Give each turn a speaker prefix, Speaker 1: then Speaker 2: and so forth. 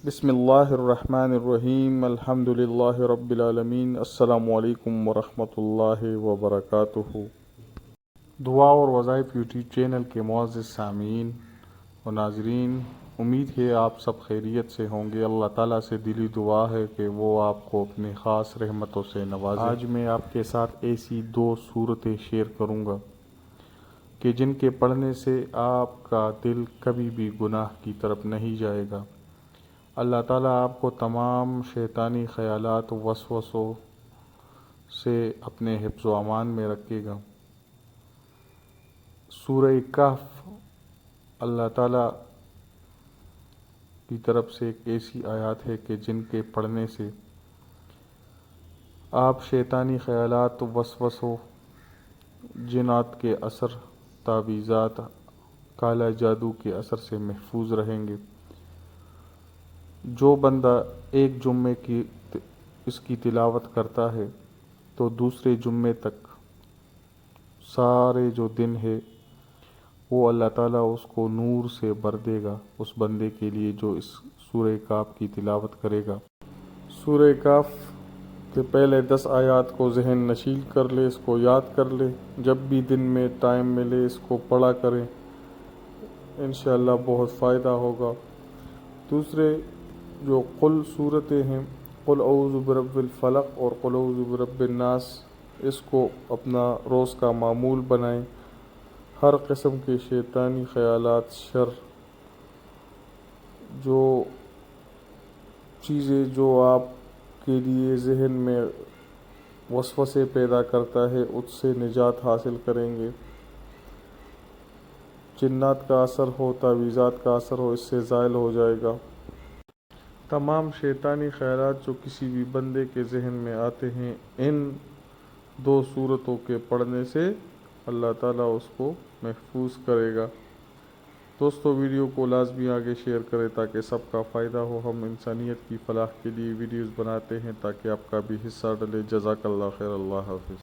Speaker 1: بسم اللہ الرحمن الرحیم الحمد للہ رب العالمین السلام علیکم ورحمۃ اللہ وبرکاتہ۔ دعا اور وظائف یوٹیوب چینل کے معزز سامعین و ناظرین، امید ہے آپ سب خیریت سے ہوں گے۔ اللہ تعالیٰ سے دلی دعا ہے کہ وہ آپ کو اپنے خاص رحمتوں سے نوازے۔ آج میں آپ کے ساتھ ایسی دو صورتیں شیئر کروں گا کہ جن کے پڑھنے سے آپ کا دل کبھی بھی گناہ کی طرف نہیں جائے گا۔ اللہ تعالیٰ آپ کو تمام شیطانی خیالات و وسوسوں سے اپنے حفظ و امان میں رکھے گا۔ سورہ کہف اللہ تعالیٰ کی طرف سے ایک ایسی آیات ہے کہ جن کے پڑھنے سے آپ شیطانی خیالات و وسوسوں، جنات کے اثر، تعویذات، کالا جادو کے اثر سے محفوظ رہیں گے۔ جو بندہ ایک جمعے کی اس کی تلاوت کرتا ہے تو دوسرے جمعے تک سارے جو دن ہے وہ اللہ تعالیٰ اس کو نور سے بھر دے گا، اس بندے کے لیے جو اس سورہ کہف کی تلاوت کرے گا۔ سورہ کہف کے پہلے 10 آیات کو ذہن نشین کر لے، اس کو یاد کر لے، جب بھی دن میں ٹائم ملے اس کو پڑھا کریں، انشاءاللہ بہت فائدہ ہوگا۔ دوسرے جو قل صورتیں ہیں، قل اعوذ برب الفلق اور قل اعوذ برب الناس، اس کو اپنا روز کا معمول بنائیں۔ ہر قسم کے شیطانی خیالات، شر، جو چیزیں جو آپ کے لیے ذہن میں وسوسے پیدا کرتا ہے اس سے نجات حاصل کریں گے۔ جنات کا اثر ہو، تعویذات کا اثر ہو، اس سے زائل ہو جائے گا۔ تمام شیطانی خیالات جو کسی بھی بندے کے ذہن میں آتے ہیں، ان دو صورتوں کے پڑھنے سے اللہ تعالیٰ اس کو محفوظ کرے گا۔ دوستو، ویڈیو کو لازمی آگے شیئر کریں تاکہ سب کا فائدہ ہو۔ ہم انسانیت کی فلاح کے لیے ویڈیوز بناتے ہیں تاکہ آپ کا بھی حصہ ڈلے۔ جزاک اللہ خیر، اللہ حافظ۔